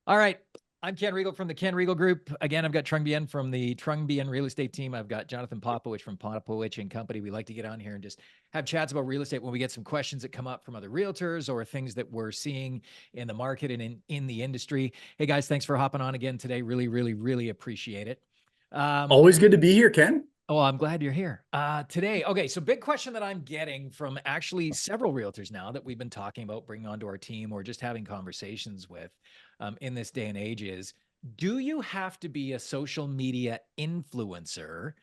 All right. I'm Ken Rigel from the Ken Rigel Group. Again, I've got Trung Bein from the Trung Bein Real Estate Team. I've got Jonathan Popowich from Popowich and Company. We like to get on here and just have chats about real estate when we get some questions that come up from other realtors or things that we're seeing in the market and in the industry. Hey guys, thanks for hopping on again today. Really, really, really appreciate it. Always good to be here, Ken. Oh, I'm glad you're here today. Okay, so big question that I'm getting from actually several realtors now that we've been talking about bringing onto our team or just having conversations with in this day and age is, do you have to be a social media influencer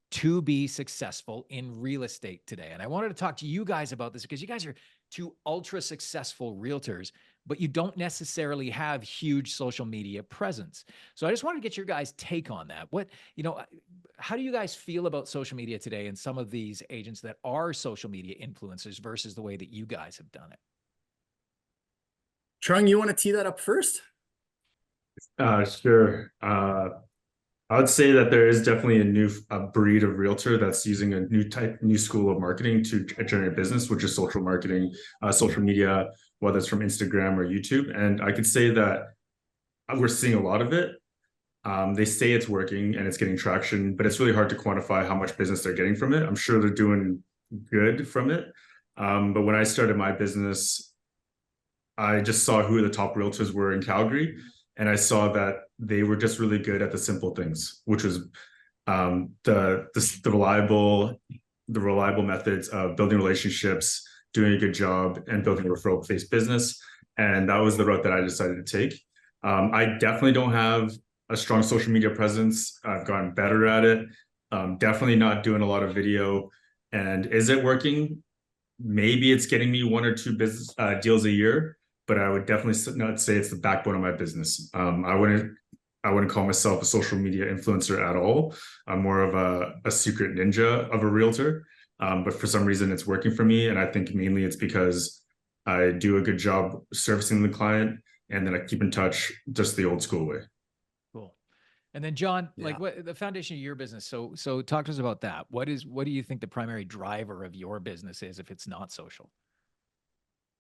to be successful in real estate today? And I wanted to talk to you guys about this because you guys are two ultra successful realtors, but you don't necessarily have huge social media presence. So I just wanted to get your guys' take on that. How do you guys feel about social media today and some of these agents that are social media influencers versus the way that you guys have done it? Trung, you want to tee that up first? Sure. I would say that there is definitely a breed of realtor that's using a new school of marketing to generate business, which is social marketing, social media, whether it's from Instagram or YouTube. And I could say that we're seeing a lot of it. They say it's working and it's getting traction, but it's really hard to quantify how much business they're getting from it. I'm sure they're doing good from it. But when I started my business, I just saw who the top realtors were in Calgary, and I saw that they were just really good at the simple things, which was the reliable methods of building relationships, doing a good job, and building a referral-based business. And that was the route that I decided to take. I definitely don't have a strong social media presence. I've gotten better at it. Definitely not doing a lot of video. And is it working? Maybe it's getting me one or two business deals a year, but I would definitely not say it's the backbone of my business. I wouldn't call myself a social media influencer at all. I'm more of a secret ninja of a realtor. But for some reason it's working for me. And I think mainly it's because I do a good job servicing the client, and then I keep in touch just the old school way. Cool. And then John, Yeah. like what the foundation of your business. So talk to us about that. What do you think the primary driver of your business is if it's not social?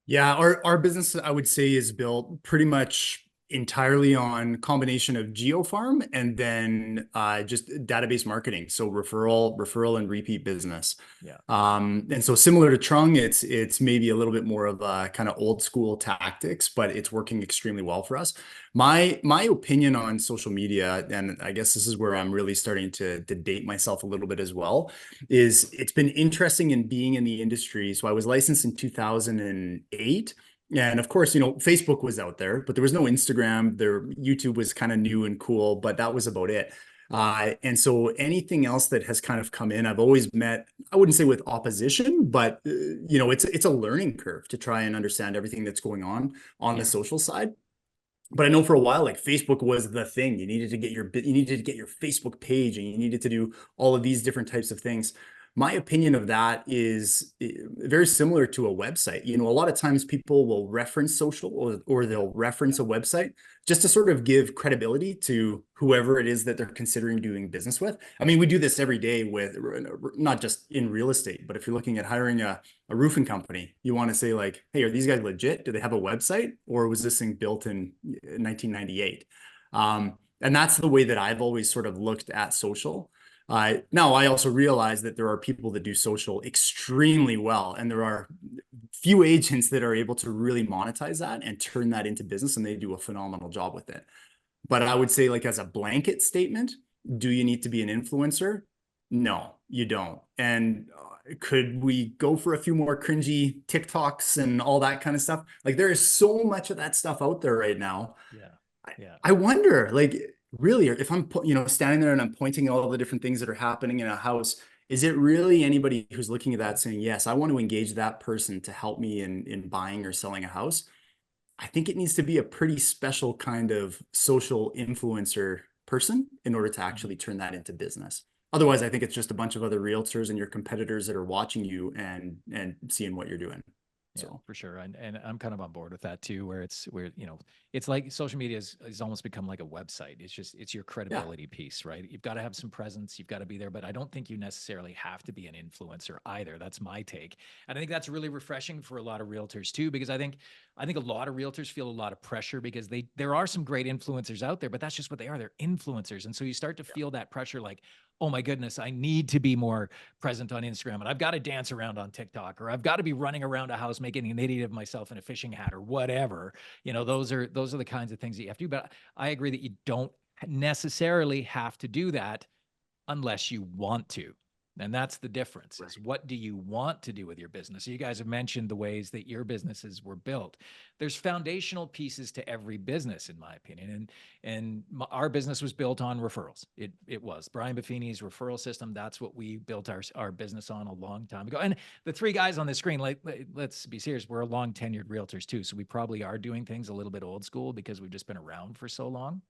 Yeah, our business, I would say, is built pretty much entirely on combination of geofarm and then just database marketing. So referral and repeat business. Yeah. And so similar to Trung, it's maybe a little bit more of a kind of old school tactics, but it's working extremely well for us. My opinion on social media, and I guess this is where I'm really starting to date myself a little bit as well, is it's been interesting in being in the industry. So I was licensed in 2008. And of course, Facebook was out there, but there was no Instagram. YouTube was kind of new and cool, but that was about it. And so anything else that has kind of come in, I've always met, I wouldn't say with opposition, but it's a learning curve to try and understand everything that's going on the social side. But I know for a while, like Facebook was the thing. You needed to get your Facebook page, and you needed to do all of these different types of things. My opinion of that is very similar to a website. A lot of times people will reference social or they'll reference a website just to sort of give credibility to whoever it is that they're considering doing business with. I mean, we do this every day with not just in real estate, but if you're looking at hiring a roofing company, you want to say like, hey, are these guys legit? Do they have a website? Or was this thing built in 1998? And that's the way that I've always sort of looked at social. Now, I also realize that there are people that do social extremely well, and there are few agents that are able to really monetize that and turn that into business, and they do a phenomenal job with it. But I would say, like, as a blanket statement, do you need to be an influencer? No, you don't. And could we go for a few more cringy TikToks and all that kind of stuff? Like, there is so much of that stuff out there right now. Yeah. Yeah. I wonder, like, really, if I'm, standing there and I'm pointing at all the different things that are happening in a house, is it really anybody who's looking at that saying, yes, I want to engage that person to help me in buying or selling a house? I think it needs to be a pretty special kind of social influencer person in order to actually turn that into business. Otherwise, I think it's just a bunch of other realtors and your competitors that are watching you and seeing what you're doing. Yeah, So for sure. And I'm kind of on board with that too, where it's like social media is almost become like a website. It's your yeah, credibility piece, right? You've got to have some presence, you've got to be there, but I don't think you necessarily have to be an influencer either. That's my take. And I think that's really refreshing for a lot of realtors too, because I think a lot of realtors feel a lot of pressure because there are some great influencers out there, but that's just what they are. They're influencers. And so you start to feel that pressure like, oh my goodness, I need to be more present on Instagram, and I've got to dance around on TikTok, or I've got to be running around a house making an idiot of myself in a fishing hat or whatever. Those are the kinds of things that you have to do. But I agree that you don't necessarily have to do that unless you want to. And that's the difference, is right. what do you want to do with your business? So you guys have mentioned the ways that your businesses were built. There's foundational pieces to every business, in my opinion. And our business was built on referrals. It was Brian Buffini's referral system. That's what we built our business on a long time ago. And the three guys on the screen, like, let's be serious, we're long tenured realtors too. So we probably are doing things a little bit old school because we've just been around for so long.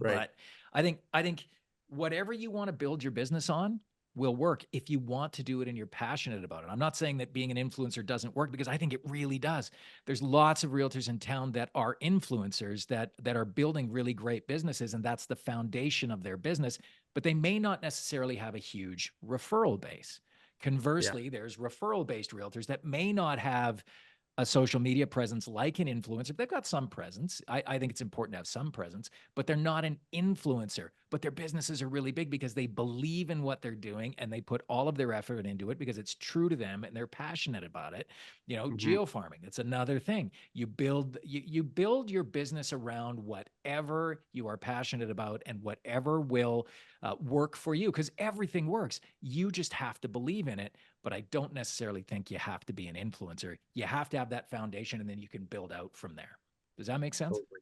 Right. But I think whatever you want to build your business on will work if you want to do it and you're passionate about it. I'm not saying that being an influencer doesn't work, because I think it really does. There's lots of realtors in town that are influencers that are building really great businesses, and that's the foundation of their business, but they may not necessarily have a huge referral base. Yeah. Conversely, there's referral based realtors that may not have a social media presence like an influencer. They've got some presence. I think it's important to have some presence, but they're not an influencer. But their businesses are really big because they believe in what they're doing and they put all of their effort into it because it's true to them and they're passionate about it. Mhm. Geofarming, it's another thing. You build your business around whatever you are passionate about and whatever will work for you, because everything works. You just have to believe in it. But I don't necessarily think you have to be an influencer. You have to have that foundation, and then you can build out from there. Does that make sense? Totally.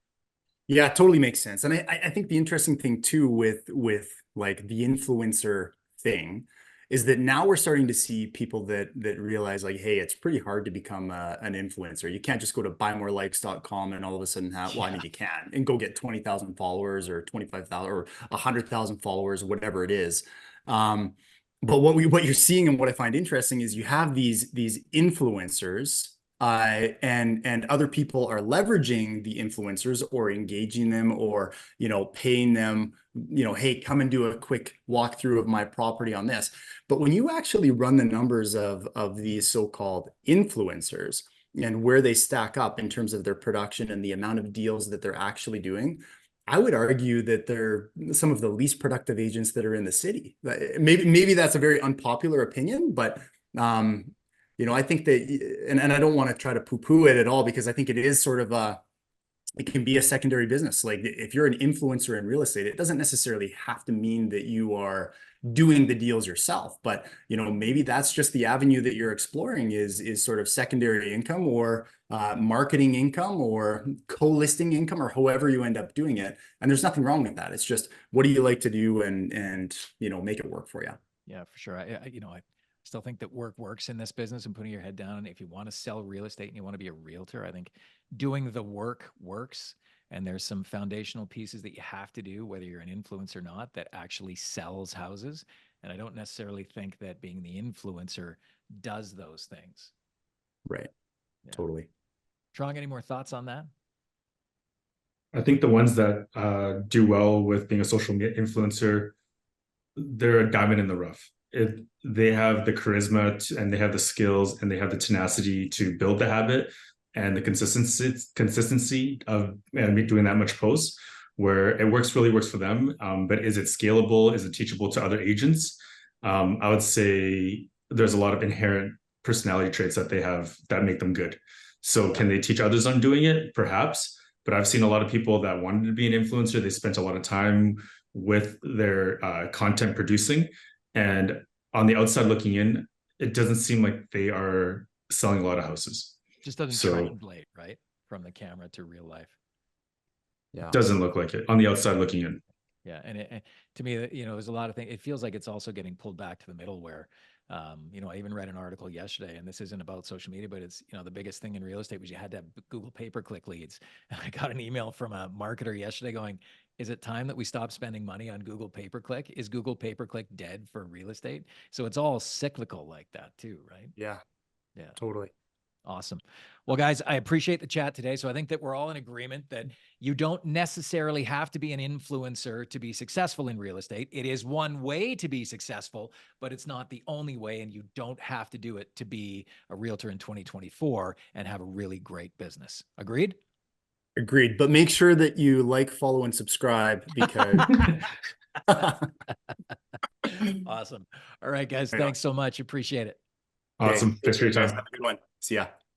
Yeah, it totally makes sense. And I think the interesting thing too with like the influencer thing is that now we're starting to see people that realize like, hey, it's pretty hard to become an influencer. You can't just go to buymorelikes.com and all of a sudden have, well, I Yeah. mean, you can and go get 20,000 followers or 25,000 or 100,000 followers, whatever it is. But what you're seeing and what I find interesting is you have these influencers, and other people are leveraging the influencers or engaging them or paying them, hey, come and do a quick walkthrough of my property on this. But when you actually run the numbers of these so-called influencers and where they stack up in terms of their production and the amount of deals that they're actually doing, I would argue that they're some of the least productive agents that are in the city. Maybe that's a very unpopular opinion, but I think that, and I don't want to try to poo-poo it at all, because I think it is sort of it can be a secondary business. Like if you're an influencer in real estate, it doesn't necessarily have to mean that you are doing the deals yourself, but maybe that's just the avenue that you're exploring is sort of secondary income or marketing income or co-listing income or however you end up doing it. And there's nothing wrong with that. It's just, what do you like to do and make it work for you. Yeah, for sure. I still think that work works in this business, and putting your head down. If you want to sell real estate and you want to be a realtor, I think doing the work works. And there's some foundational pieces that you have to do, whether you're an influencer or not, that actually sells houses. And I don't necessarily think that being the influencer does those things. Right. Yeah. Totally. Trung, any more thoughts on that? I think the ones that do well with being a social media influencer, they're a diamond in the rough. They have the charisma and they have the skills and they have the tenacity to build the habit and the consistency of doing that much posts, where it really works for them. But is it scalable? Is it teachable to other agents? I would say there's a lot of inherent personality traits that they have that make them good. So can they teach others on doing it? Perhaps. But I've seen a lot of people that wanted to be an influencer. They spent a lot of time with their content producing, and on the outside looking in, it doesn't seem like they are selling a lot of houses. Just doesn't So translate, right? From the camera to real life. Yeah. doesn't look like it on the outside looking in. Yeah, and to me, there's a lot of things. It feels like it's also getting pulled back to the middle where, I even read an article yesterday, and this isn't about social media, but it's, the biggest thing in real estate was you had to have Google pay-per-click leads. And I got an email from a marketer yesterday going, is it time that we stop spending money on Google pay-per-click? Is Google pay-per-click dead for real estate? So it's all cyclical like that too, right? Yeah. Yeah. Totally. Awesome. Well, guys, I appreciate the chat today. So I think that we're all in agreement that you don't necessarily have to be an influencer to be successful in real estate. It is one way to be successful, but it's not the only way. And you don't have to do it to be a realtor in 2024 and have a really great business. Agreed? Agreed. But make sure that you like, follow, and subscribe because Awesome. All right, guys. Right on. Thanks so much. Appreciate it. Awesome. Okay. Thanks for your Guys, time. have a good one. See ya.